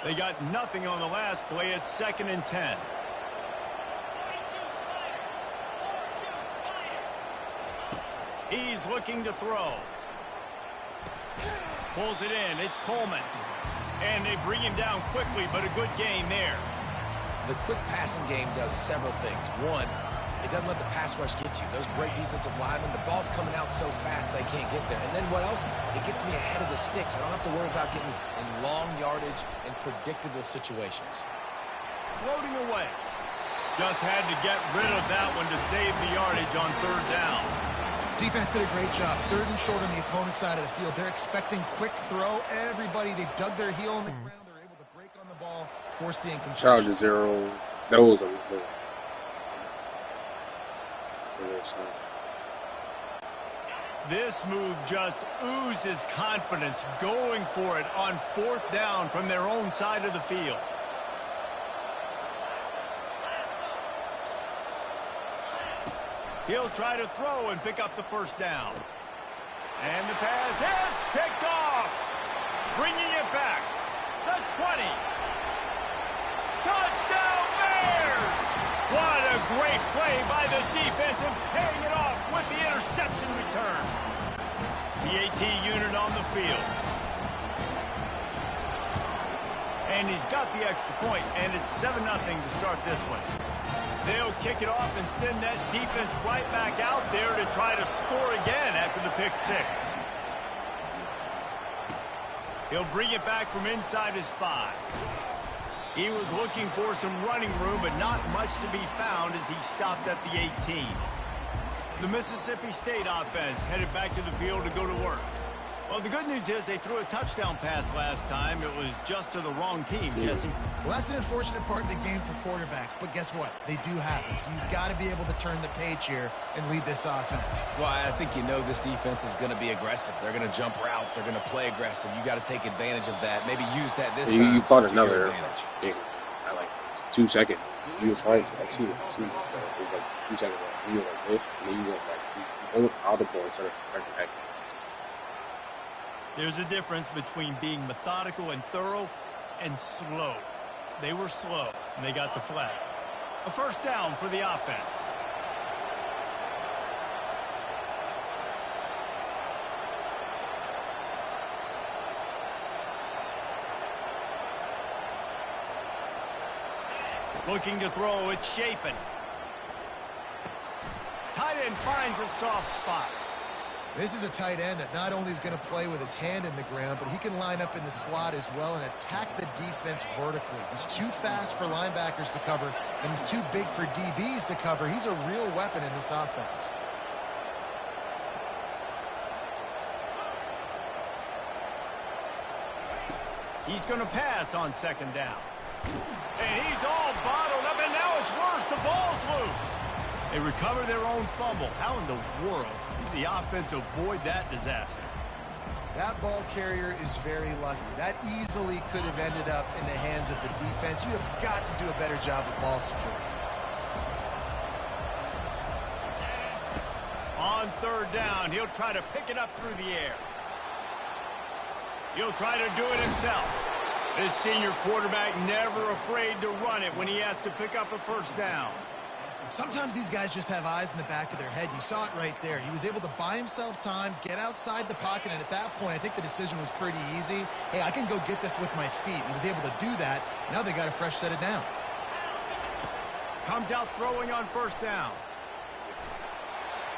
They got nothing on the last play. It's 2nd and 10. He's looking to throw. Pulls it in. It's Coleman. And they bring him down quickly, but a good gain there. The quick passing game does several things. One, it doesn't let the pass rush get you. Those great defensive linemen, the ball's coming out so fast they can't get there. And then what else? It gets me ahead of the sticks. I don't have to worry about getting in long yardage and predictable situations. Floating away. Just had to get rid of that one to save the yardage on 3rd down. Defense did a great job. 3rd and short on the opponent's side of the field. They're expecting quick throw. Everybody, they dug their heel on the ground. They're able to break on the ball, force the incompletion. Charge to 0. Those are good. This move just oozes confidence, going for it on 4th down from their own side of the field. He'll try to throw and pick up the 1st down. And the pass hits, picked off. Bringing it back. The 20. Touchdown Bears! What a great play by the defense and paying it off with the interception return. The AT unit on the field. And he's got the extra point, and it's 7-0 to start this one. They'll kick it off and send that defense right back out there to try to score again after the pick 6. He'll bring it back from inside his 5. He was looking for some running room, but not much to be found as he stopped at the 18. The Mississippi State offense headed back to the field to go to work. Well, the good news is they threw a touchdown pass last time. It was just to the wrong team, Jesse. Well, that's an unfortunate part of the game for quarterbacks, but guess what? They do happen, so you've got to be able to turn the page here and lead this offense. Well, I think you know this defense is going to be aggressive. They're going to jump routes. They're going to play aggressive. You got to take advantage of that. Maybe use that this time. You caught another advantage. I like 2 seconds. You was right. I see it. It was like 2 seconds. You went like this, and then you went like you went audible instead of back. There's a difference between being methodical and thorough and slow. They were slow, and they got the flag. A 1st down for the offense. Looking to throw, it's Shapen. Tight end finds a soft spot. This is a tight end that not only is going to play with his hand in the ground, but he can line up in the slot as well and attack the defense vertically. He's too fast for linebackers to cover, and he's too big for DBs to cover. He's a real weapon in this offense. He's going to pass on 2nd down. And he's all bottled up, and now it's worse. The ball's loose. They recover their own fumble. How in the world does the offense avoid that disaster? That ball carrier is very lucky. That easily could have ended up in the hands of the defense. You have got to do a better job of ball security. On 3rd down, he'll try to pick it up through the air. He'll try to do it himself. This senior quarterback never afraid to run it when he has to pick up a 1st down. Sometimes these guys just have eyes in the back of their head. You saw it right there. He was able to buy himself time, get outside the pocket, and at that point, I think the decision was pretty easy. Hey, I can go get this with my feet. He was able to do that. Now they got a fresh set of downs. Comes out throwing on 1st down.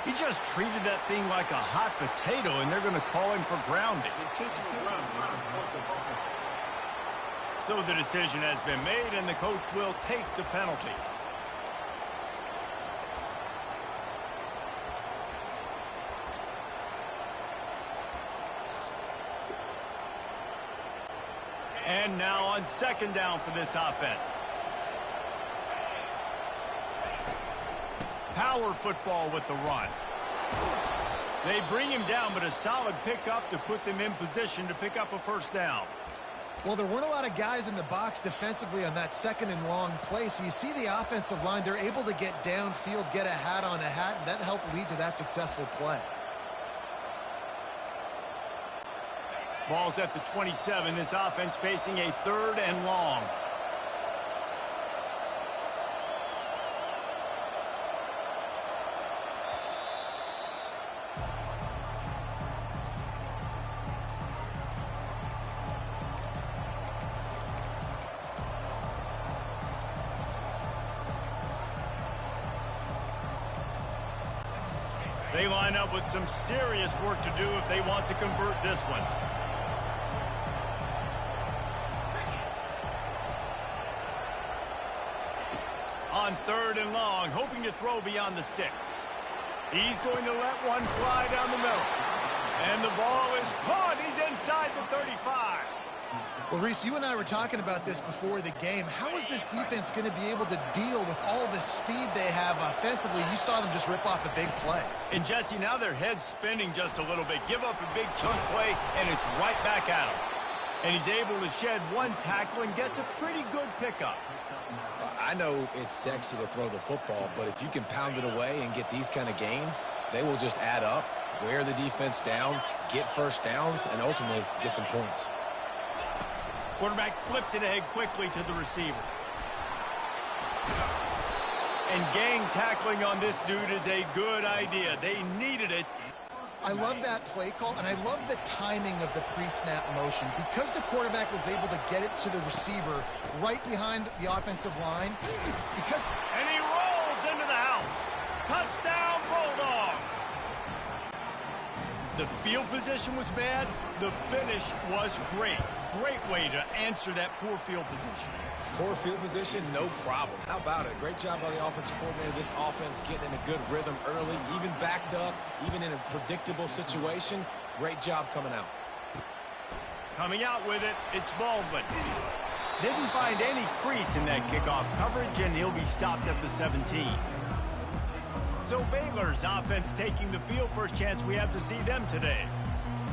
He just treated that thing like a hot potato, and they're going to call him for grounding. So the decision has been made, and the coach will take the penalty. And now on 2nd down for this offense. Power football with the run. They bring him down, but a solid pickup to put them in position to pick up a 1st down. Well, there weren't a lot of guys in the box defensively on that 2nd and long play, so you see the offensive line, they're able to get downfield, get a hat on a hat, and that helped lead to that successful play. Ball's at the 27. This offense facing a 3rd and long. They line up with some serious work to do if they want to convert this one. On 3rd and long, hoping to throw beyond the sticks. He's going to let one fly down the middle. And the ball is caught. He's inside the 35. Well, Reese, you and I were talking about this before the game. How is this defense going to be able to deal with all the speed they have offensively? You saw them just rip off a big play. And, Jesse, now their head's spinning just a little bit. Give up a big chunk play, and it's right back at him. And he's able to shed one tackle and gets a pretty good pickup. I know it's sexy to throw the football, but if you can pound it away and get these kind of gains, they will just add up, wear the defense down, get first downs, and ultimately get some points. Quarterback flips it ahead quickly to the receiver. And gang tackling on this dude is a good idea. They needed it. I love that play call, and I love the timing of the pre-snap motion. Because the quarterback was able to get it to the receiver right behind the offensive line. And he rolls into the house. Touchdown, Bulldogs. The field position was bad. The finish was great. Great way to answer that poor field position. Poor field position, no problem. How about it? Great job by the offensive coordinator. This offense getting in a good rhythm early, even backed up, even in a predictable situation. Great job coming out. Coming out with it, it's Baldwin. Didn't find any crease in that kickoff coverage, and he'll be stopped at the 17. So Baylor's offense taking the field. First chance we have to see them today.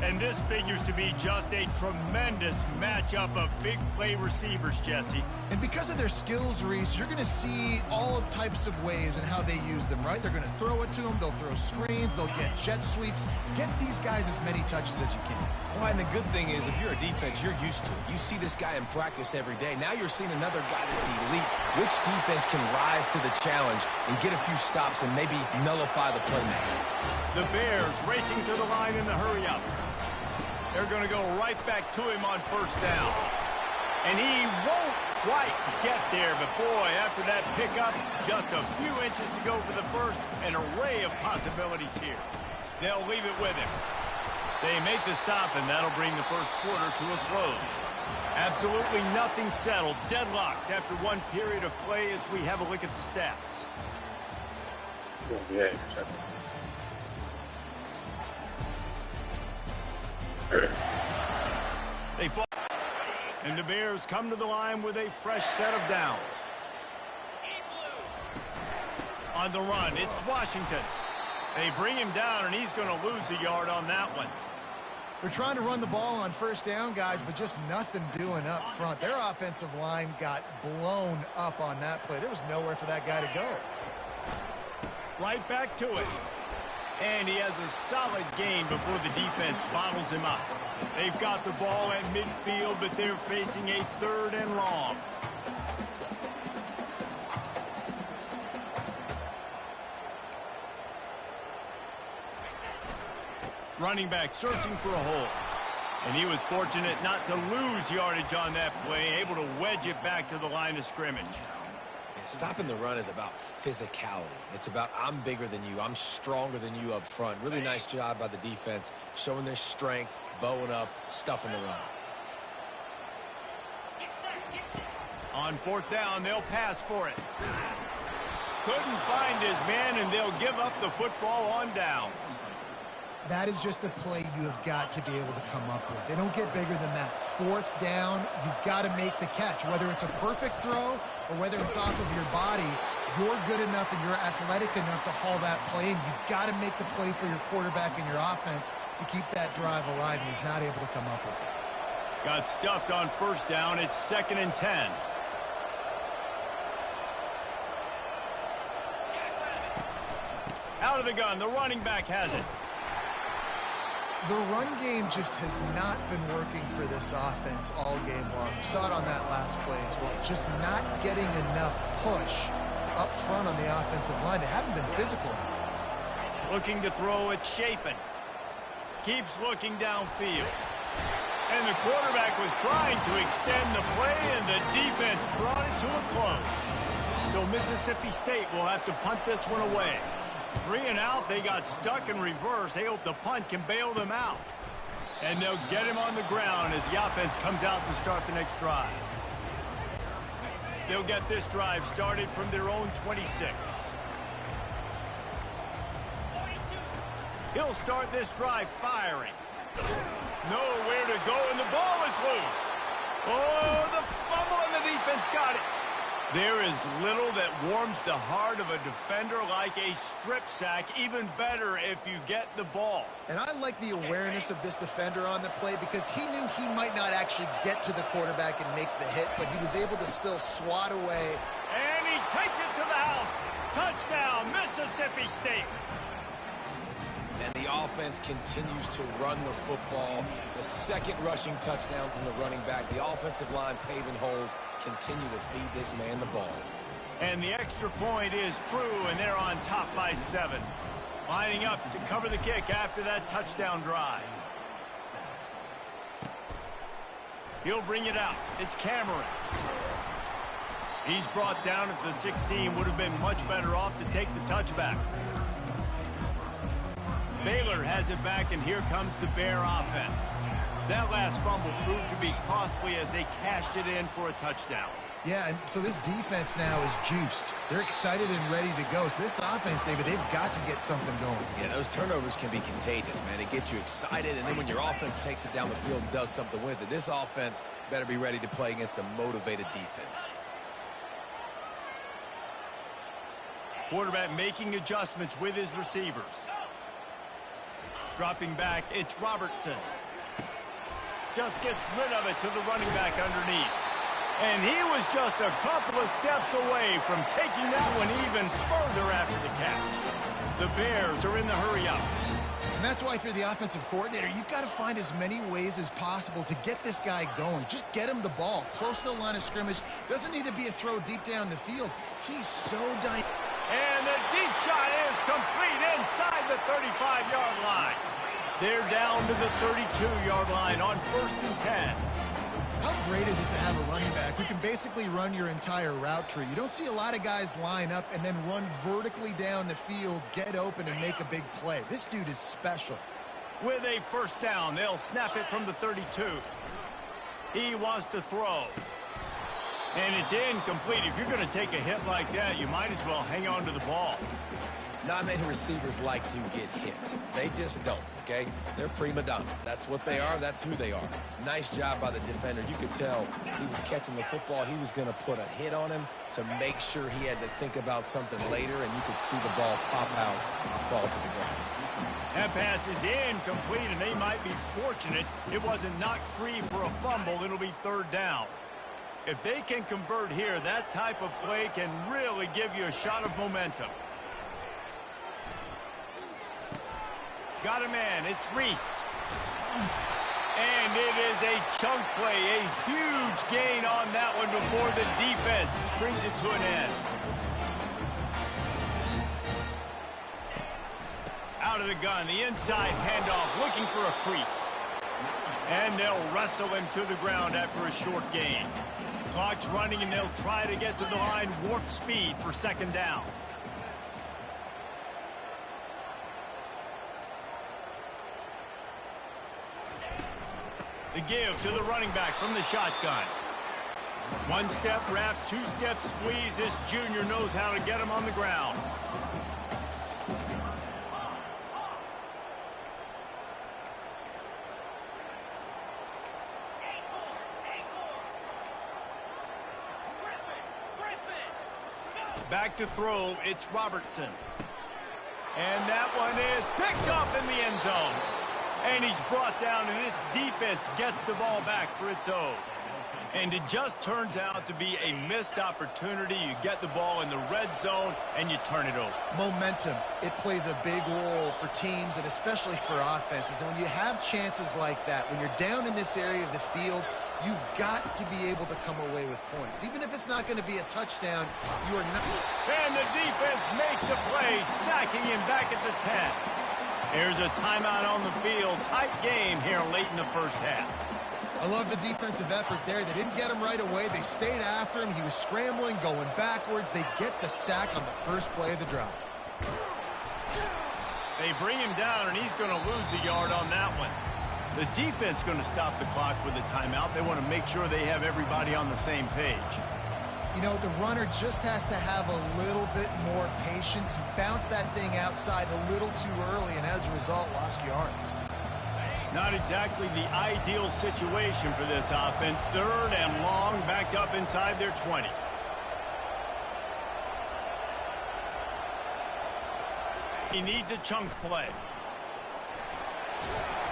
And this figures to be just a tremendous matchup of big play receivers, Jesse. And because of their skills, Reese, you're going to see all types of ways in how they use them, right? They're going to throw it to them. They'll throw screens. They'll get jet sweeps. Get these guys as many touches as you can. Well, and the good thing is, if you're a defense, you're used to it. You see this guy in practice every day. Now you're seeing another guy that's elite. Which defense can rise to the challenge and get a few stops and maybe nullify the playmaker? The Bears racing to the line in the hurry-up. They're going to go right back to him on first down. And he won't quite get there, but boy, after that pickup, just a few inches to go for the first. An array of possibilities here. They'll leave it with him. They make the stop, and that'll bring the first quarter to a close. Absolutely nothing settled. Deadlocked after one period of play as we have a look at the stats. Yeah, They fall, and the Bears come to the line with a fresh set of downs. On the run, it's Washington. They bring him down, and he's going to lose a yard on that one. They're trying to run the ball on first down, guys, but just nothing doing up front. Their offensive line got blown up on that play. There was nowhere for that guy to go. Right back to it. And he has a solid game before the defense bottles him up. They've got the ball at midfield, but they're facing a 3rd and long. Running back searching for a hole. And he was fortunate not to lose yardage on that play, able to wedge it back to the line of scrimmage. Stopping the run is about physicality. It's about I'm bigger than you. I'm stronger than you up front. Really nice job by the defense, showing their strength, bowing up, stuffing the run. On fourth down, they'll pass for it. Couldn't find his man, and they'll give up the football on downs. That is just a play you have got to be able to come up with. They don't get bigger than that. Fourth down, you've got to make the catch. Whether it's a perfect throw or whether it's off of your body, you're good enough and you're athletic enough to haul that play, and you've got to make the play for your quarterback and your offense to keep that drive alive, and he's not able to come up with it. Got stuffed on first down. It's 2nd and 10. Out of the gun, the running back has it. The run game just has not been working for this offense all game long. We saw it on that last play as well. Just not getting enough push up front on the offensive line. They haven't been physical. Looking to throw it, Chapin. Keeps looking downfield. And the quarterback was trying to extend the play, and the defense brought it to a close. So Mississippi State will have to punt this one away. 3 and out, they got stuck in reverse. They hope the punt can bail them out. And they'll get him on the ground as the offense comes out to start the next drive. They'll get this drive started from their own 26. He'll start this drive firing. Nowhere to go, and the ball is loose. Oh, the fumble, and the defense got it. There is little that warms the heart of a defender like a strip sack. Even better if you get the ball. And I like the awareness of this defender on the play because he knew he might not actually get to the quarterback and make the hit, but he was able to still swat away. And he takes it to the house. Touchdown, Mississippi State. And the offense continues to run the football. The second rushing touchdown from the running back. The offensive line paving holes, continue to feed this man the ball. And the extra point is true, and they're on top by 7. Lining up to cover the kick after that touchdown drive. He'll bring it out. It's Cameron. He's brought down at the 16. Would have been much better off to take the touchback. Baylor has it back, and here comes the Bear offense. That last fumble proved to be costly as they cashed it in for a touchdown. Yeah, and so this defense now is juiced. They're excited and ready to go. So this offense, David, they've got to get something going. Yeah, those turnovers can be contagious, man. It gets you excited, and then when your offense takes it down the field and does something with it, this offense better be ready to play against a motivated defense. Quarterback making adjustments with his receivers. Dropping back, it's Robertson. Just gets rid of it to the running back underneath. And he was just a couple of steps away from taking that one even further after the catch. The Bears are in the hurry-up. And that's why if you're the offensive coordinator, you've got to find as many ways as possible to get this guy going. Just get him the ball close to the line of scrimmage. Doesn't need to be a throw deep down the field. He's so dynamic. And the deep shot is complete inside the 35-yard line. They're down to the 32-yard line on 1st and 10. How great is it to have a running back who can basically run your entire route tree? You don't see a lot of guys line up and then run vertically down the field, get open, and make a big play. This dude is special. With a first down, they'll snap it from the 32. He wants to throw. And it's incomplete. If you're going to take a hit like that, you might as well hang on to the ball. Not many receivers like to get hit. They just don't, okay? They're prima donnas. That's what they are. That's who they are. Nice job by the defender. You could tell he was catching the football. He was going to put a hit on him to make sure he had to think about something later, and you could see the ball pop out and fall to the ground. That pass is incomplete, and they might be fortunate it wasn't knocked free for a fumble. It'll be 3rd down. If they can convert here, that type of play can really give you a shot of momentum. Got a man. It's Reese. And it is a chunk play. A huge gain on that one before the defense brings it to an end. Out of the gun. The inside handoff looking for a crease. And they'll wrestle him to the ground after a short gain. Clock's running, and they'll try to get to the line warp speed for 2nd down. The give to the running back from the shotgun. 1-step wrap, 2-step squeeze. This junior knows how to get him on the ground. Back to throw, it's Robertson. And that one is picked up in the end zone. And he's brought down, and this defense gets the ball back for its own. And it just turns out to be a missed opportunity. You get the ball in the red zone, and you turn it over. Momentum, it plays a big role for teams and especially for offenses. And when you have chances like that, when you're down in this area of the field, you've got to be able to come away with points. Even if it's not going to be a touchdown, you are not... And the defense makes a play, sacking him back at the 10. Here's a timeout on the field. Tight game here late in the first half. I love the defensive effort there. They didn't get him right away. They stayed after him. He was scrambling, going backwards. They get the sack on the first play of the drive. They bring him down, and he's going to lose a yard on that one. The defense going to stop the clock with a timeout. They want to make sure they have everybody on the same page. You know, the runner just has to have a little bit more patience. He bounced that thing outside a little too early, and as a result, lost yards. Not exactly the ideal situation for this offense. Third and long, back up inside their 20. He needs a chunk play.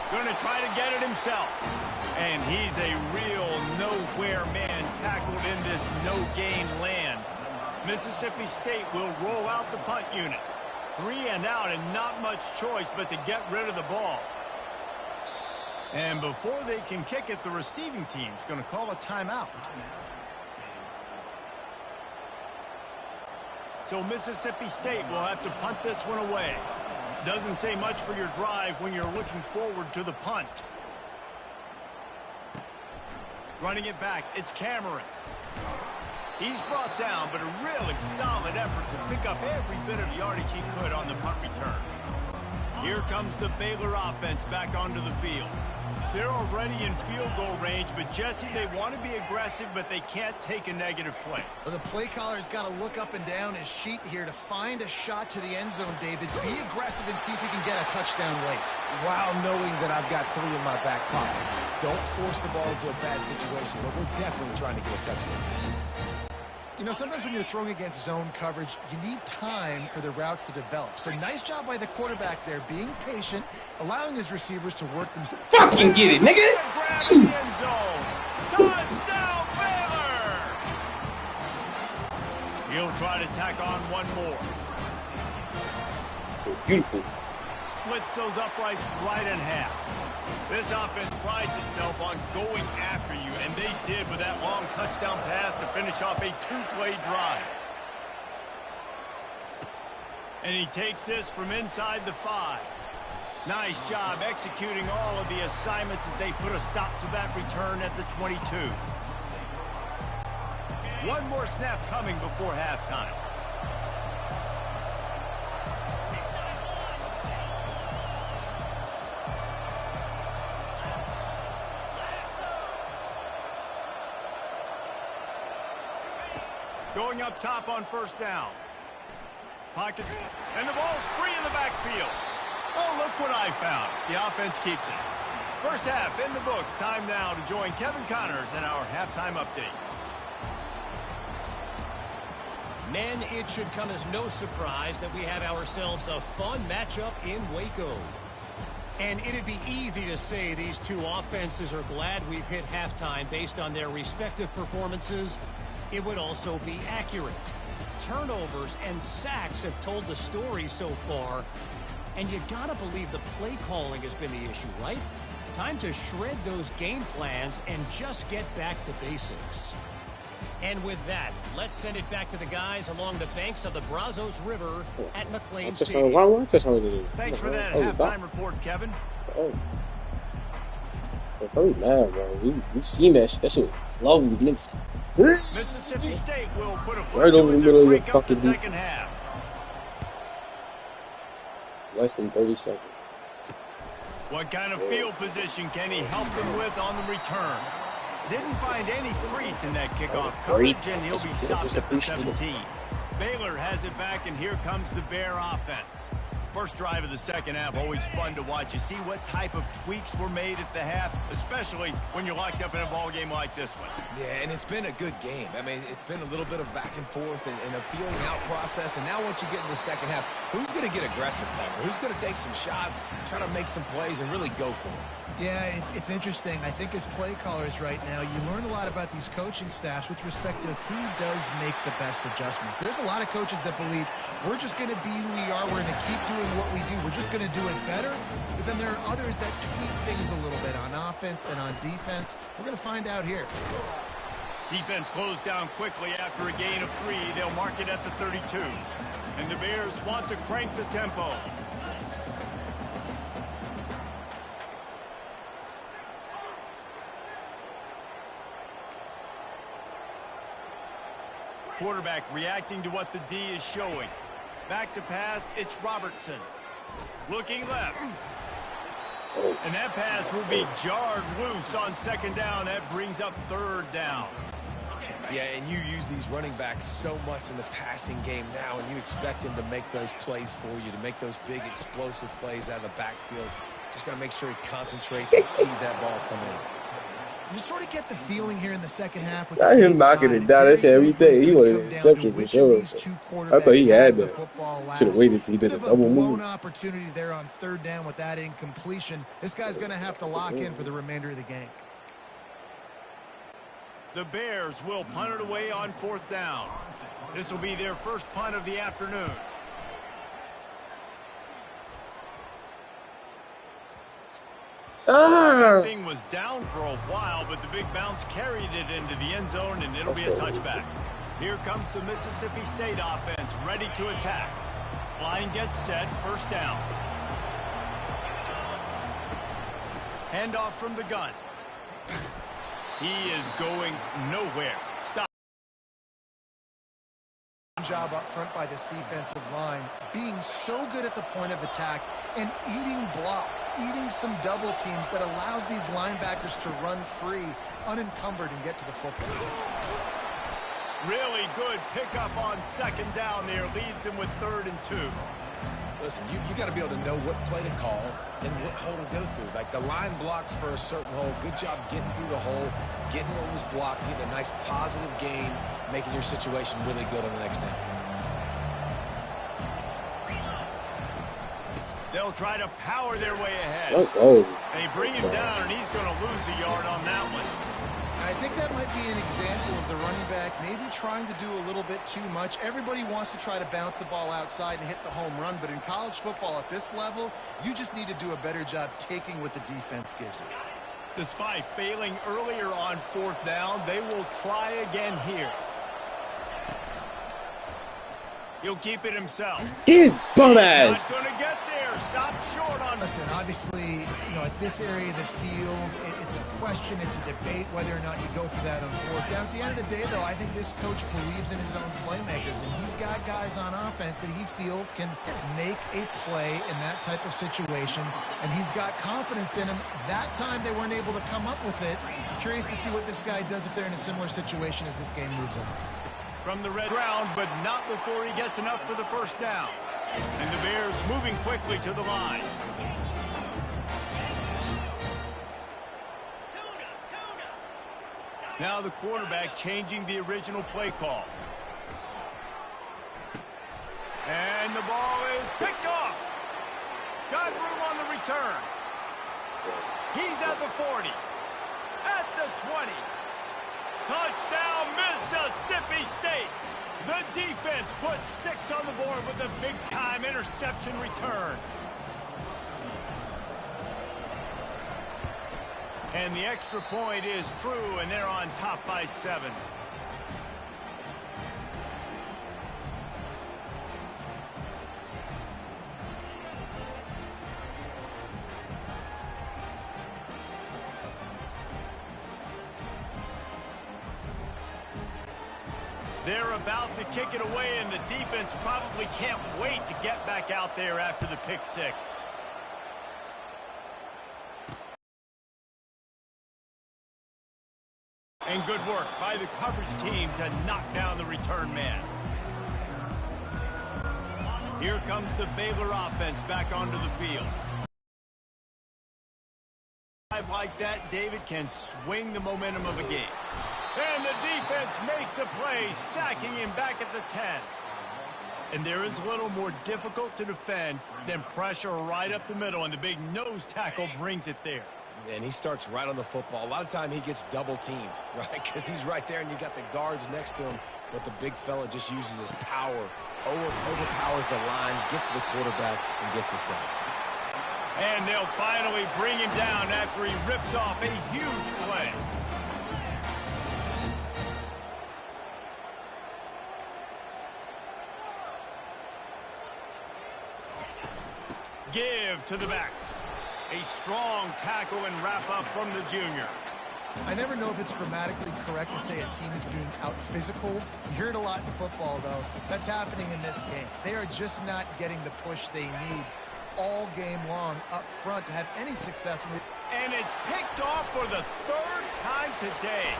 Going to try to get it himself. And he's a real nowhere man tackled in this no-gain land. Mississippi State will roll out the punt unit. 3 and out and not much choice but to get rid of the ball. And before they can kick it, the receiving team's going to call a timeout. So Mississippi State will have to punt this one away. Doesn't say much for your drive when you're looking forward to the punt. Running it back, it's Cameron. He's brought down, but a really solid effort to pick up every bit of yardage he could on the punt return. Here comes the Baylor offense back onto the field. They're already in field goal range, but Jesse, they want to be aggressive, but they can't take a negative play. Well, the play caller's got to look up and down his sheet here to find a shot to the end zone, David. Be aggressive and see if you can get a touchdown late. While knowing that I've got 3 in my back pocket. Don't force the ball into a bad situation, but we're definitely trying to get a touchdown. You know, sometimes when you're throwing against zone coverage, you need time for the routes to develop. So nice job by the quarterback there, being patient, allowing his receivers to work themselves. Fucking get it, nigga! Grab in the end zone. Touchdown, Baylor! He'll try to tack on one more. Beautiful. Splits those uprights right in half. This offense prides itself on going after you, and they did with that long touchdown pass to finish off a 2-play drive. And he takes this from inside the 5. Nice job executing all of the assignments as they put a stop to that return at the 22. One more snap coming before halftime. Going up top on first down. Pockets, and the ball's free in the backfield. Oh, look what I found. The offense keeps it. First half in the books. Time now to join Kevin Connors in our halftime update. Men, it should come as no surprise that we have ourselves a fun matchup in Waco. And it'd be easy to say these two offenses are glad we've hit halftime based on their respective performances. It would also be accurate. Turnovers and sacks have told the story so far. And you gotta believe the play calling has been the issue, right? Time to shred those game plans and just get back to basics. And with that, let's send it back to the guys along the banks of the Brazos River at McLean Stadium. Thanks for that halftime report, Kevin. Oh. That's very mad, bro. We seen that shit. That shit was lovely, niggas. Mississippi State will put a foot right over to the it middle to of your break up the fucking second half. Less than 30 seconds. What kind of field position can he help them with on the return? Didn't find any crease in that kickoff coverage, and he'll be stopped at the 17. Baylor has it back, and here comes the Bear offense. First drive of the second half, always fun to watch. You see what type of tweaks were made at the half, especially when you're locked up in a ball game like this one. Yeah, and it's been a good game. I mean, it's been a little bit of back and forth and a feeling out process. And now once you get in the second half, who's going to get aggressive, Palmer? Who's going to take some shots, try to make some plays, and really go for it? Yeah, it's interesting. I think as play callers right now, you learn a lot about these coaching staffs with respect to who does make the best adjustments. There's a lot of coaches that believe we're just going to be who we are. We're going to keep doing what we do. We're just going to do it better. But then there are others that tweak things a little bit on offense and on defense. We're going to find out here. Defense closed down quickly after a gain of 3. They'll mark it at the 32. And the Bears want to crank the tempo. Quarterback reacting to what the D is showing. Back to pass, it's Robertson. Looking left. And that pass will be jarred loose on second down. That brings up third down. Yeah, and you use these running backs so much in the passing game now, and you expect them to make those plays for you, to make those big explosive plays out of the backfield. Just got to make sure he concentrates and see that ball come in. You sort of get the feeling here in the second half. With Not him knocking it down. That shit every day. He wanted an interception for sure. I thought he had that. Should have waited till he did a double move. Opportunity there on third down with that incompletion. This guy's going to have to lock in for the remainder of the game. The Bears will punt it away on fourth down. This will be their first punt of the afternoon. That thing was down for a while, but the big bounce carried it into the end zone, and it'll be a touchback. Here comes the Mississippi State offense, ready to attack. Line gets set, first down. Handoff from the gun. He is going nowhere. Stop. Job up front by this defensive line, being so good at the point of attack and eating blocks, eating some double teams that allows these linebackers to run free, unencumbered, and get to the football. Really good pickup on second down there, leaves them with 3rd and 2. Listen, you got to be able to know what play to call and what hole to go through. Like the line blocks for a certain hole. Good job getting through the hole, getting what was blocked, getting a nice positive gain, making your situation really good on the next down. They'll try to power their way ahead. They bring him down, and he's going to lose a yard on that one. I think that might be an example of the running back maybe trying to do a little bit too much. Everybody wants to try to bounce the ball outside and hit the home run, but in college football at this level, you just need to do a better job taking what the defense gives you. Despite failing earlier on fourth down, they will try again here. He'll keep it himself. He's bum ass. Not going to get there. Stop short on. Listen, obviously, at this area of the field, it's a question, it's a debate whether or not you go for that on fourth down. At the end of the day, though, I think this coach believes in his own playmakers, and he's got guys on offense that he feels can make a play in that type of situation, and he's got confidence in him. That time, they weren't able to come up with it. Curious to see what this guy does if they're in a similar situation as this game moves on. From the red ground, but not before he gets enough for the first down. And the Bears moving quickly to the line. Now the quarterback changing the original play call. And the ball is picked off. Got room on the return. He's at the 40. At the 20. Touchdown, Mississippi State. The defense puts 6 on the board with a big-time interception return. And the extra point is true, and they're on top by 7. They're about to kick it away, and the defense probably can't wait to get back out there after the pick 6. And good work by the coverage team to knock down the return man. Here comes the Baylor offense back onto the field. Like that, David can swing the momentum of a game. And the defense makes a play, sacking him back at the 10. And there is a little more difficult to defend than pressure right up the middle, and the big nose tackle brings it there. And he starts right on the football. A lot of time he gets double-teamed, right? Because he's right there and you got the guards next to him. But the big fella just uses his power, overpowers the line, gets to the quarterback, and gets the sack. And they'll finally bring him down after he rips off a huge play. Give to the back. A strong tackle and wrap-up from the junior. I never know if it's grammatically correct to say a team is being out-physicaled. You hear it a lot in football, though. That's happening in this game. They are just not getting the push they need all game long up front to have any success with it. And it's picked off for the third time today.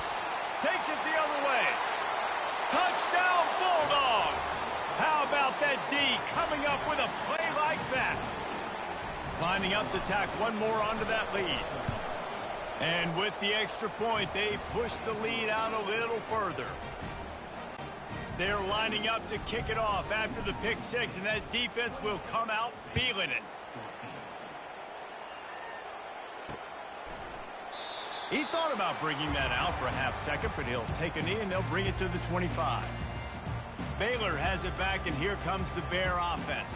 Takes it the other way. Touchdown, Bulldogs! How about that D coming up with a play like that? Lining up to tack one more onto that lead. And with the extra point, they push the lead out a little further. They're lining up to kick it off after the pick six, and that defense will come out feeling it. He thought about bringing that out for a half second, but he'll take a knee and they'll bring it to the 25. Baylor has it back, and here comes the Bear offense.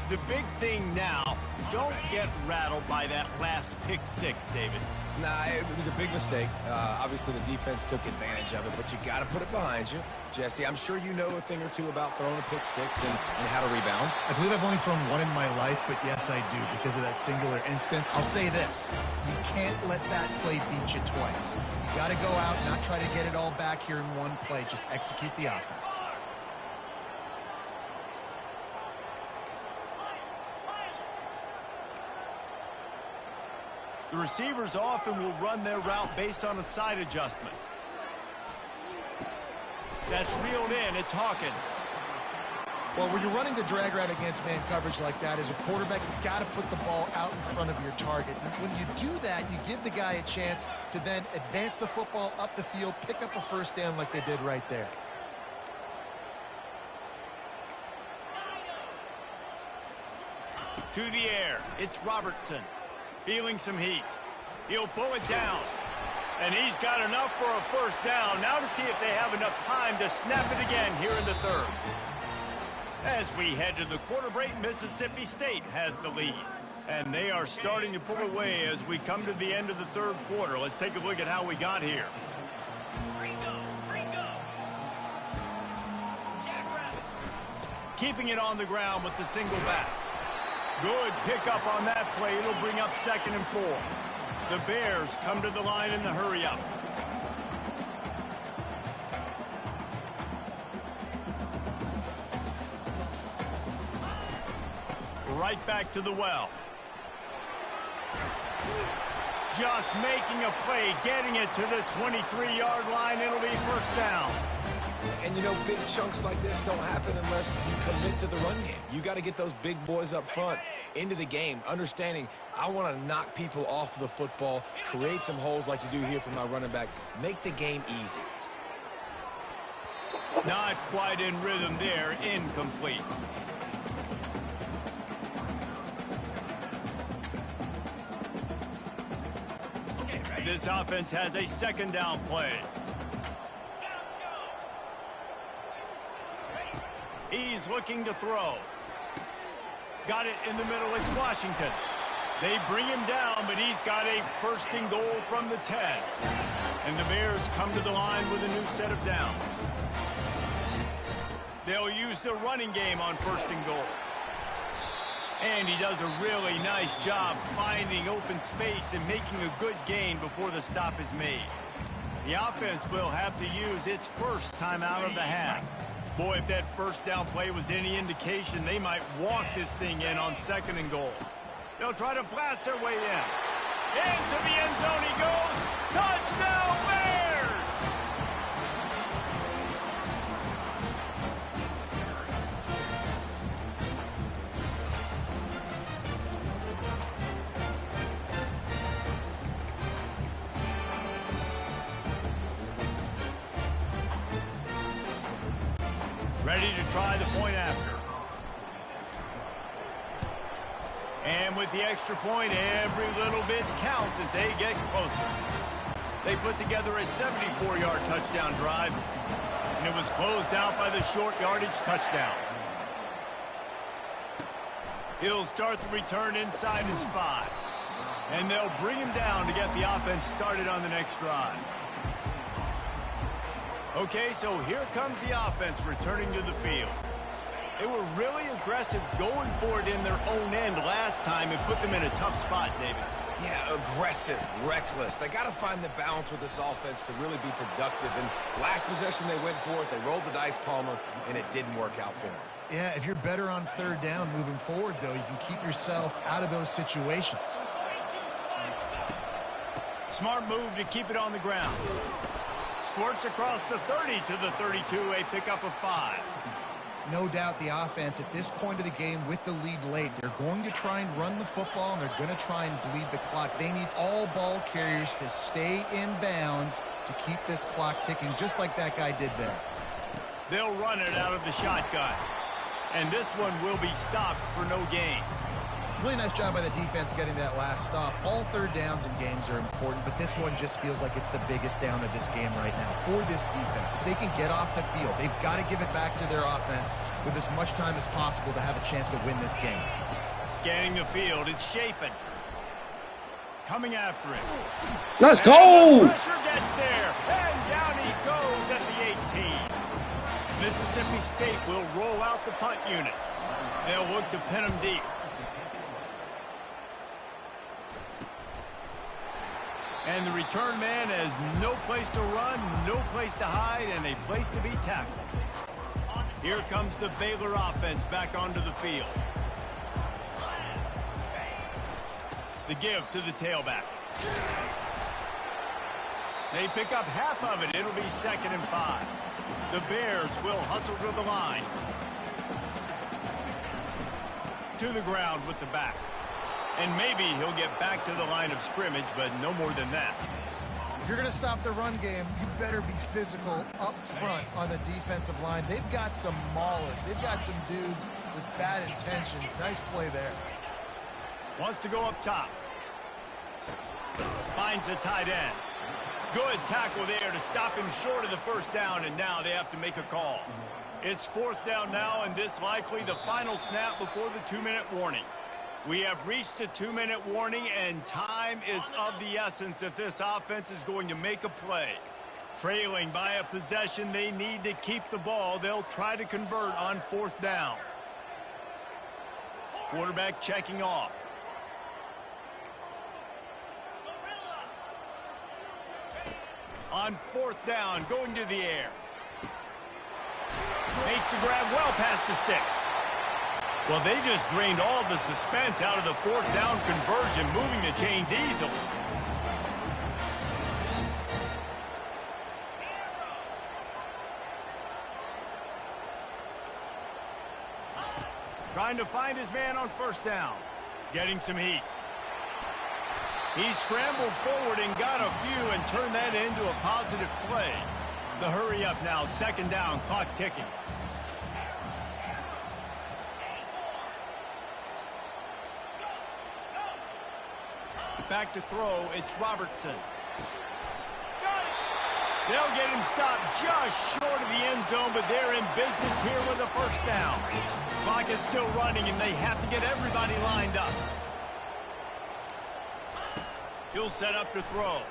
The big thing now, don't get rattled by that last pick six, David. Nah, it was a big mistake. Obviously, the defense took advantage of it, but you got to put it behind you. Jesse, I'm sure you know a thing or two about throwing a pick six and how to rebound. I believe I've only thrown one in my life, but yes, I do, because of that singular instance. I'll say this. You can't let that play beat you twice. You got to go out, not try to get it all back here in one play. Just execute the offense. The receivers often will run their route based on a side adjustment. That's reeled in. It's Hawkins. Well, when you're running the drag route against man coverage like that, as a quarterback, you've got to put the ball out in front of your target. And when you do that, you give the guy a chance to then advance the football up the field, pick up a first down like they did right there. To the air. It's Robertson. Feeling some heat. He'll pull it down. And he's got enough for a first down. Now to see if they have enough time to snap it again here in the third. As we head to the quarter break, Mississippi State has the lead. And they are starting to pull away as we come to the end of the third quarter. Let's take a look at how we got here. Keeping it on the ground with the single back. Good pickup on that play. It'll bring up 2nd and 4. The Bears come to the line in the hurry-up. Right back to the well. Just making a play, getting it to the 23-yard line. It'll be first down. And, you know, big chunks like this don't happen unless you commit to the run game. You got to get those big boys up front into the game, understanding I want to knock people off the football, create some holes like you do here for my running back, make the game easy. Not quite in rhythm there, incomplete. This offense has a 2nd down play. He's looking to throw. Got it in the middle. It's Washington. They bring him down, but he's got a 1st and goal from the 10. And the Bears come to the line with a new set of downs. They'll use the running game on 1st and goal. And he does a really nice job finding open space and making a good gain before the stop is made. The offense will have to use its first timeout of the half. Boy, if that 1st down play was any indication, they might walk this thing in on 2nd and goal. They'll try to blast their way in. Into the end zone he goes. Touchdown, Bears! Ready to try the point after. And with the extra point, every little bit counts as they get closer. They put together a 74-yard touchdown drive, and it was closed out by the short yardage touchdown. He'll start the return inside his 5. And they'll bring him down to get the offense started on the next drive. Okay, so here comes the offense returning to the field. They were really aggressive going for it in their own end last time and put them in a tough spot, David. Yeah, aggressive, reckless. They got to find the balance with this offense to really be productive. And last possession they went for it, they rolled the dice, Palmer, and it didn't work out for them. Yeah, if you're better on third down moving forward, though, you can keep yourself out of those situations. Smart move to keep it on the ground. Squirts across the 30 to the 32, a pickup of 5. No doubt the offense at this point of the game with the lead late, they're going to try and run the football, and they're going to try and bleed the clock. They need all ball carriers to stay in bounds to keep this clock ticking, just like that guy did there. They'll run it out of the shotgun. And this one will be stopped for no gain. Really nice job by the defense getting that last stop. All third downs in games are important, but this one just feels like it's the biggest down of this game right now for this defense. If they can get off the field, they've got to give it back to their offense with as much time as possible to have a chance to win this game. Scanning the field, it's Shapen. Coming after it. Let's go! Pressure gets there, and down he goes at the 18. Mississippi State will roll out the punt unit. They'll look to pin him deep. And the return man has no place to run, no place to hide, and a place to be tackled. Here comes the Baylor offense back onto the field. The give to the tailback. They pick up half of it. It'll be 2nd and 5. The Bears will hustle to the line. To the ground with the back. And maybe he'll get back to the line of scrimmage, but no more than that. If you're going to stop the run game, you better be physical up front on the defensive line. They've got some maulers. They've got some dudes with bad intentions. Nice play there. Wants to go up top. Finds the tight end. Good tackle there to stop him short of the first down, and now they have to make a call. It's 4th down now, and this likely the final snap before the 2-minute warning. We have reached the 2-minute warning, and time is of the essence if this offense is going to make a play. Trailing by a possession, they need to keep the ball. They'll try to convert on 4th down. Quarterback checking off. On 4th down, going to the air. Makes the grab well past the sticks. Well, they just drained all the suspense out of the 4th down conversion, moving the chains easily. Trying to find his man on 1st down. Getting some heat. He scrambled forward and got a few and turned that into a positive play. The hurry up now, 2nd down, clock ticking. Back to throw, it's Robertson. They'll get him stopped just short of the end zone, but they're in business here with a 1st down. Clock is still running, and they have to get everybody lined up. He'll set up to throw.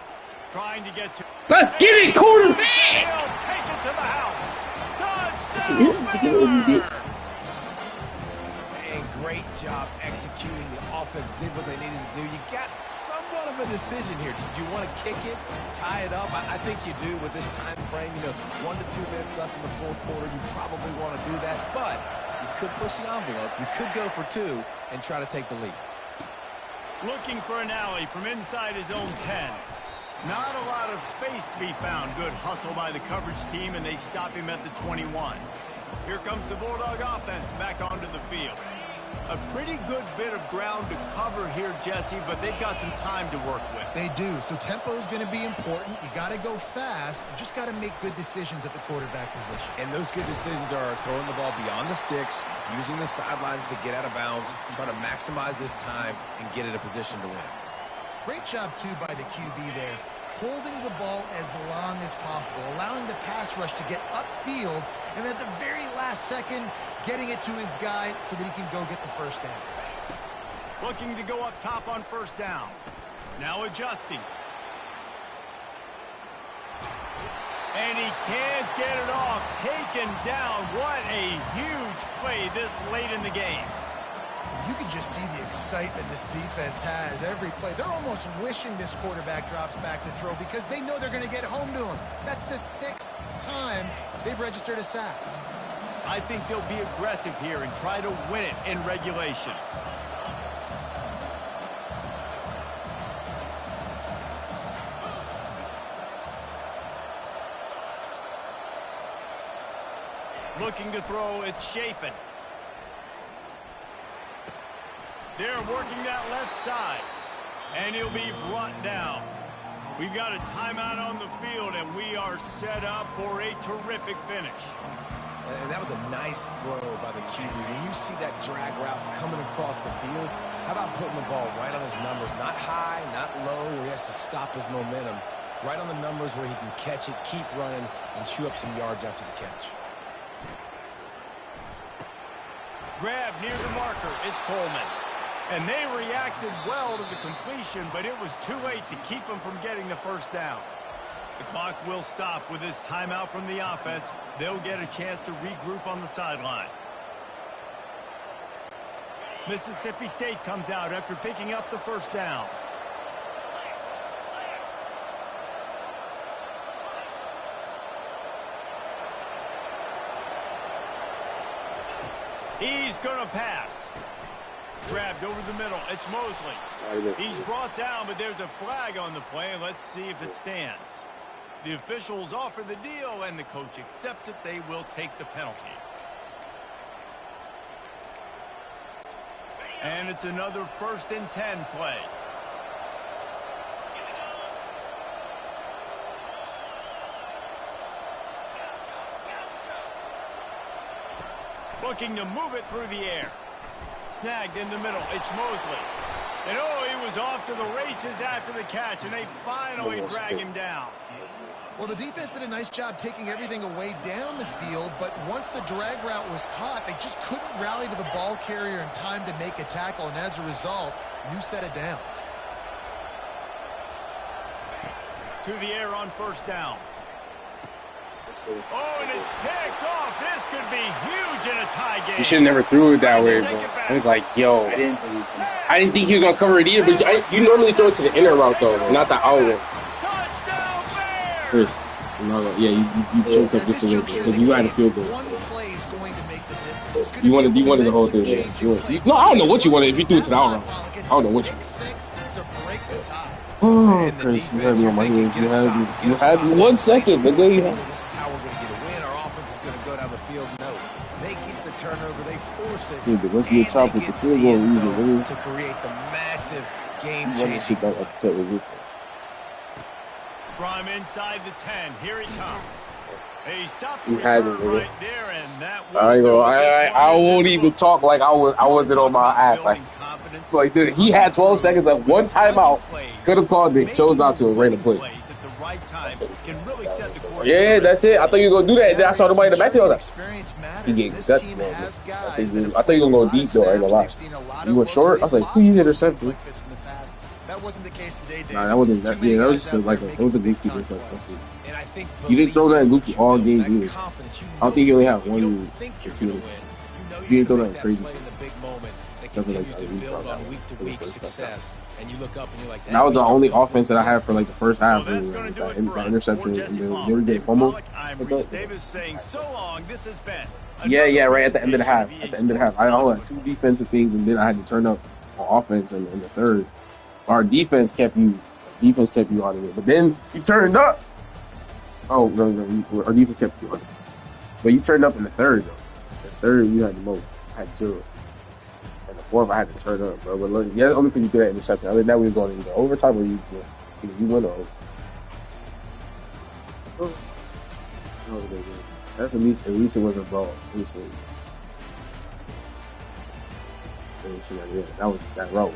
Trying to get to... Let's get it, quarterback! He'll take it to the house. Touchdown, Baylor! And great job executing. The offense did what they needed to do. You got somewhat of a decision here. Did you want to kick it, tie it up? I think you do with this time frame. 1 to 2 minutes left in the 4th quarter. You probably want to do that, but you could push the envelope. You could go for 2 and try to take the lead. Looking for an alley from inside his own 10. Not a lot of space to be found. Good hustle by the coverage team, and they stop him at the 21. Here comes the Bulldog offense back onto the field. A pretty good bit of ground to cover here, Jesse, but they've got some time to work with. They do, so tempo is going to be important. You got to go fast. You just got to make good decisions at the quarterback position. And those good decisions are throwing the ball beyond the sticks using the sidelines to get out of bounds, trying to maximize this time and get in a position to win. Great job, too, by the QB there, holding the ball as long as possible, allowing the pass rush to get upfield, and at the very last second, getting it to his guy so that he can go get the first down. Looking to go up top on first down. Now adjusting. And he can't get it off. Taken down. What a huge play this late in the game. You can just see the excitement this defense has every play. They're almost wishing this quarterback drops back to throw because they know they're going to get home to him. That's the 6th time they've registered a sack. I think they'll be aggressive here and try to win it in regulation. Looking to throw, it's Chapin. They're working that left side, and he'll be brought down. We've got a timeout on the field, and we are set up for a terrific finish. And that was a nice throw by the QB. When you see that drag route coming across the field, how about putting the ball right on his numbers? Not high, not low, where he has to stop his momentum. Right on the numbers where he can catch it, keep running, and chew up some yards after the catch. Grab near the marker. It's Coleman. And they reacted well to the completion, but it was too late to keep them from getting the first down. The clock will stop with this timeout from the offense. They'll get a chance to regroup on the sideline. Mississippi State comes out after picking up the first down. He's going to pass. Grabbed over the middle. It's Mosley. He's brought down, but there's a flag on the play. Let's see if it stands. The officials offer the deal, and the coach accepts it. They will take the penalty. And it's another 1st and 10 play. Looking to move it through the air. Snagged in the middle. It's Mosley. And he was off to the races after the catch, and they finally drag him down. Well, the defense did a nice job taking everything away down the field, but once the drag route was caught, they just couldn't rally to the ball carrier in time to make a tackle, and as a result, new set of downs. To the air on first down. Oh, and it's picked off. This could be huge in a tie game. You should have never threw it that way, bro. I was like, yo, I didn't think he was going to cover it either, but you normally throw it to the inner route, though, not the out route. Touchdown Bears! Chris, yeah, you choked up just a little bit because you had a field goal. One play is going to make the difference. You wanted the whole thing. Yeah. No, I don't know what you wanted if you threw it to the out route. I don't know what you wanted. Oh, Chris, you had me on my heels. You had me 1 second, but then you had. This is how we're going to get a win. Our offense is going to go down the field. No, they get the turnover, they force it, dude, and they get to the end zone to create the massive game-changing play. From inside the 10, here he comes. He stopped the return right there, and that I won't even talk like I wasn't on my ass. Like dude, he had 12 seconds, like one timeout, could have called it, chose not to, and ran the play. Yeah, that's it. I thought you were gonna do that, and then I saw nobody in the backfield. He gave guts, man. I thought you were gonna go deep though. I ain't gonna lie. You went short. I was like, who you intercepted? That wasn't the case today, Dave. Nah, that wasn't that. Yeah, that was just like it was a gatekeeper interception. You didn't throw that in Goofy all game either. I don't think you only have one or two. You didn't throw that crazy. Something like that. That was the only offense that I had for like the first half. That interception and then they were getting fumbled. Yeah, right at the end of the half. I only had 2 defensive things, and then I had to turn up on offense in the third. Our defense kept you out of it, but then you turned up. Oh no, our defense kept you out of it, but you turned up in the third though. The third you had the most. I had 0. And the fourth I had to turn up, bro. But look, yeah, the only thing you did that interception. Other than that, we were going to either overtime or you win or overtime. Oh, that's at least it wasn't ball. And shit like that. That was that route.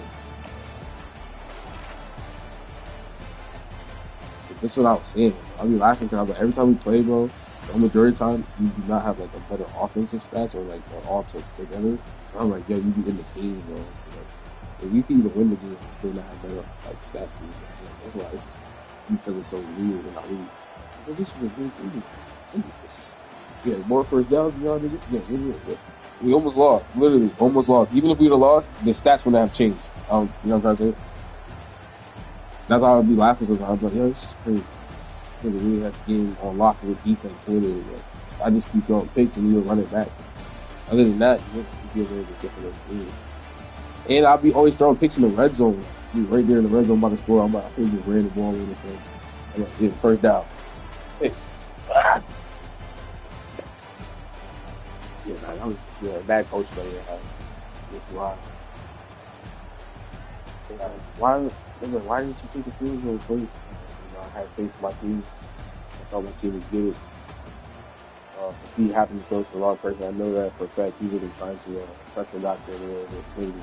So this is what I was saying. I'll be laughing because I was like, every time we play, bro, the majority of the time you do not have like a better offensive stats or like all together. And I'm like, yo, you be in the game, bro. Like, you can even win the game and still not have better like stats. That's why it's just you feeling so weird and not really. Well, this was a good thing. Yeah, more first downs, y'all niggas. Yeah, we almost lost. Literally, almost lost. Even if we'd have lost, the stats wouldn't have changed. You know what I'm trying to say? That's how I'd be laughing sometimes. I'd be like, yo, this is crazy. We really have the game on lock with defense. Literally, like, I just keep throwing picks and you'll run it back. Other than that, you'd be a little bit different. And I'll be always throwing picks in the red zone. Be right there in the red zone by the score. I'm like, I think just ran the ball in the front. I'm like, yeah, first down. Hey. Yeah, man, that was just bad coach by here. Get too high. Why didn't you take the field goal first? I had faith in my team. I thought my team would get it. If he happened to throw to the wrong person, I know that for a fact he would have tried to pressure Doctor a little bit, maybe.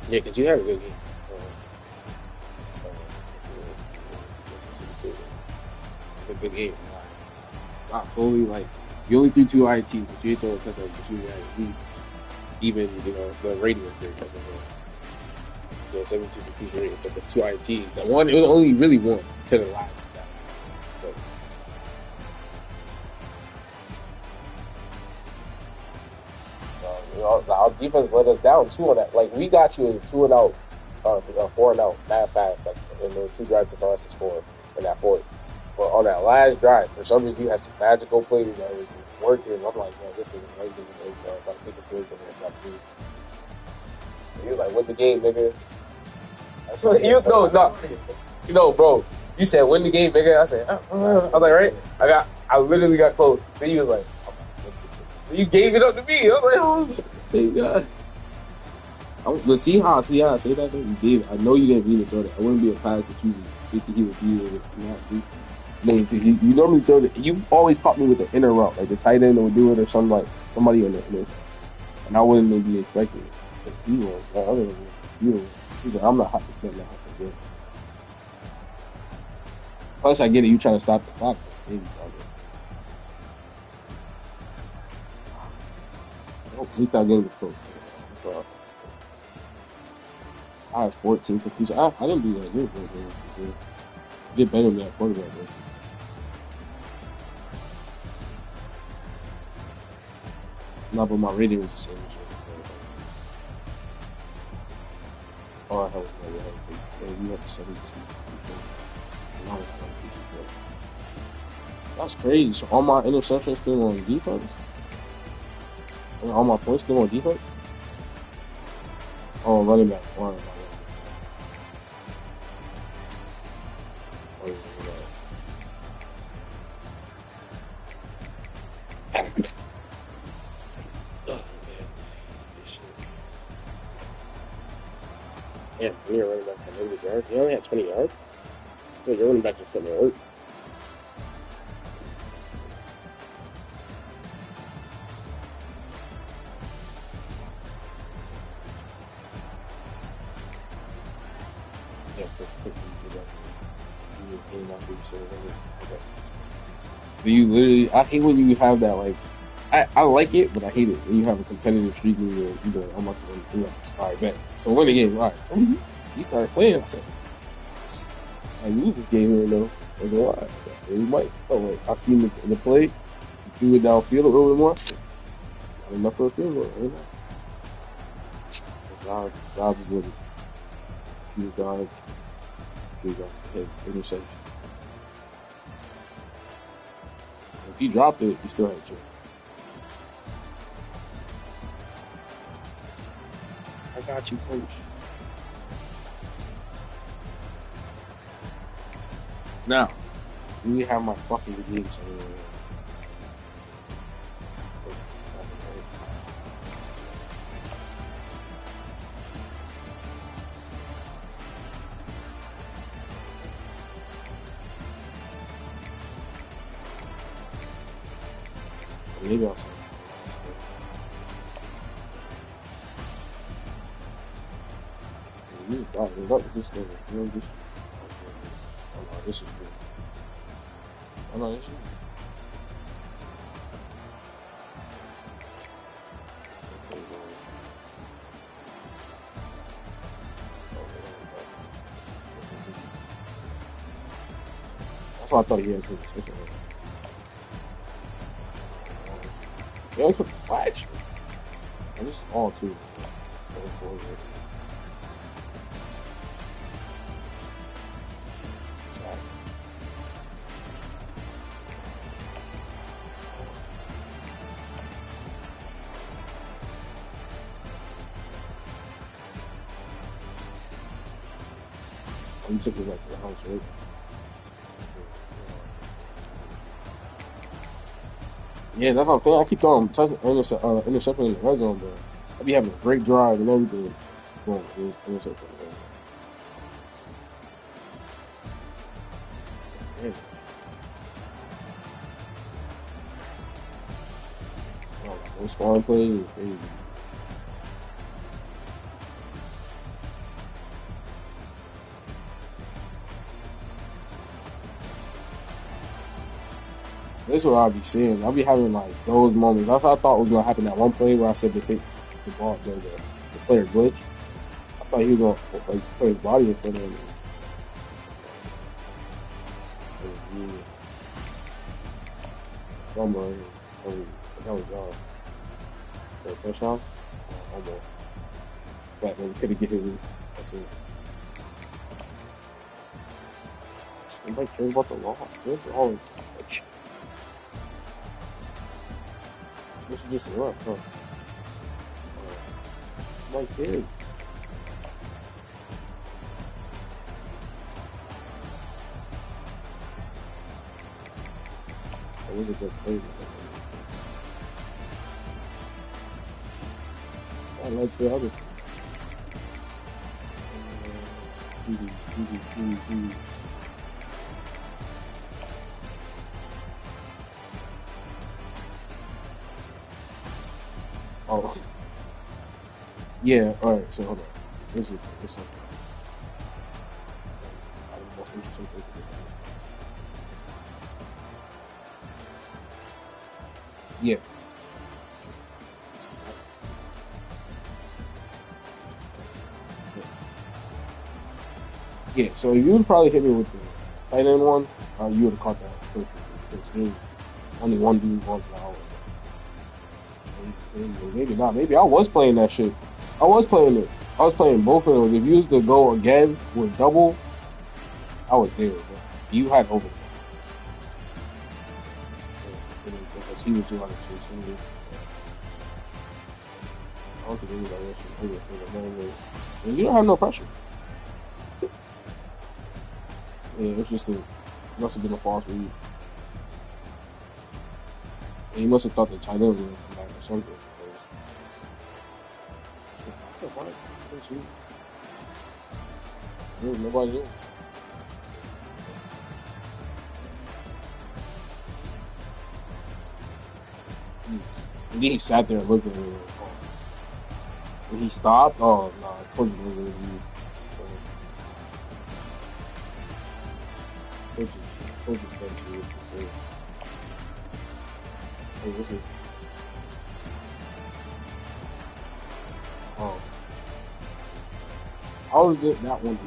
Yeah, because you had a good game. A good game. Not fully, like, you only threw 2 ITs, but you did throw a touchdown, but you had at least even, the rating was there. Yeah, 72 completion rate, but there's 2 ITs. The one, it was only really one to the last. Our defense let us down too on that. Like, we got you a 2 and out, 4 and out that fast, like, in the 2 drives for us to score in that fourth. But on that last drive, for some reason, you had some magical plays that was just working. I'm like, man, this was amazing. About to take a field goal. He was like, win the game, nigga. Bro. You said win the game, nigga. I said, I was like, right? I literally got close. Then you was like, you gave it up to me. I was like, oh, thank God. But see how I say that though? You did. I know you didn't mean to throw that. I wouldn't be a pass that you think he would be able to not do. You normally throw it. You always pop me with the inner route, like the tight end would do it or something like somebody on this, and I wouldn't be expecting it. But he was. He's like, I'm not hot to get. Plus, I get it. You trying to stop the clock. He's not getting close. I had 14 completions. I didn't do that good, bro. I did better than that quarterback, bro. No, but my rating was the same. Oh, hell, you have 72. That's crazy. So all my interceptions came on defense? And all my points came on defense? Oh, running back. One. Yeah, you're running back for 90 yards. You only had 20 yards? Yeah, you're running back just putting me hurt. Yeah, that's quick. But you literally, I hate when you have that, like, I like it, but I hate it when you have a competitive streak and you're like, I'm about to win. All right, bet. So win the game. All right. He started playing. I said, I lose this game here, though. I go, all right. He might. Oh, wait. I see him in the play. He threw it downfield a little bit more. Not enough for a field goal, right now. Jobs is with it. Few guards. Few guys hit interception. If you dropped it, you still had a chance. I got you, coach. Now, we have my fucking games anyway. Maybe I'll say. You got it. Look, this thing. You know, this. Oh, no, this is good. Oh, no, this is good. That's why I thought he had good decision. Yeah, he put the flash. And this is all too. You took it back to the house, right? Yeah, that's what I'm saying. I keep throwing intercepting in the red zone, but I be having a great drive and everything. Going intercepting. Yeah. Those scoring plays is crazy. This is what I'll be seeing. I'll be having like those moments. That's what I thought was gonna happen that one play where I said the ball, the player glitch. I thought he was gonna like put his body in front of him. Fumble. That was y'all. The touchdown. Almost. Fat man could have get him. That's it. Nobody cares about the law. This is all. This is just a rough, huh? My kid. That was a good play. I like the other thing. Oh. Yeah, alright, so hold on. This is something. Yeah. Yeah, so if you would probably hit me with the tight end one, you would have caught that perfectly. Because there's only one dude was an hour. Maybe not. Maybe I was playing that shit. I was playing it. I was playing both of them. If you used to go again with double, I was there. Bro. You had over. Because he was doing other two. I don't think anybody else was over for the moment. And you don't have no pressure. Yeah, it's just must have been a false read. And he must have thought the tight end was going to come back or something. There was nobody there. And then he sat there and looked at me. When he stopped, oh, no, I told you it was going to be. Oh. How was it that one?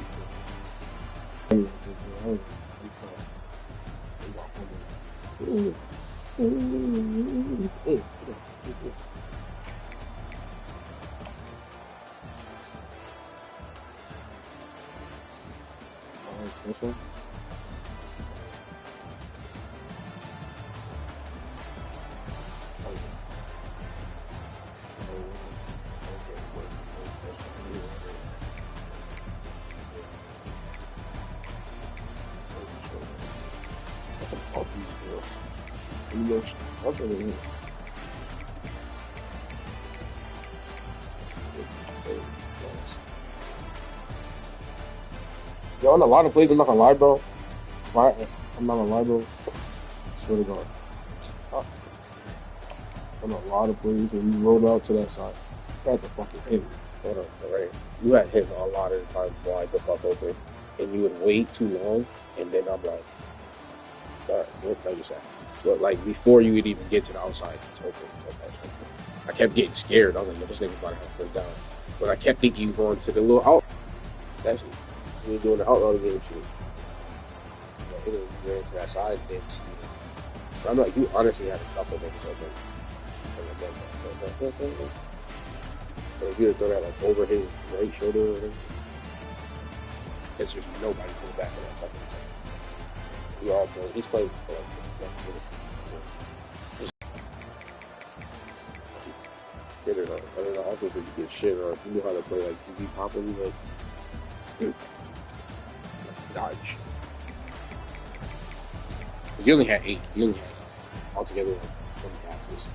This one? Yo, on a lot of plays, I'm not gonna lie, bro. I'm not gonna lie, bro. I swear to God. on a lot of plays when you rolled out to that side. You had to fucking hit me. Hold on, right? You had hit a lot of the time wide the fuck open, and you would wait too long, and then I'm like, all right, what you say? But like before you would even get to the outside, it's open. I kept getting scared. I was like, yo, this nigga's about to have first down. But I kept thinking you going to the little out. That's it. You were doing the out route again, shit. You ran to that side and didn't see it. But I'm like, you honestly had a couple niggas open. But if you would throw that like over his right shoulder or whatever, there's just nobody to the back of that fucking thing. We all play. He's playing for like shit or not. I don't know, offense where you get shit or if you know how to play like TV properly, like dodge. You only had 8. You only had altogether like 20 passes.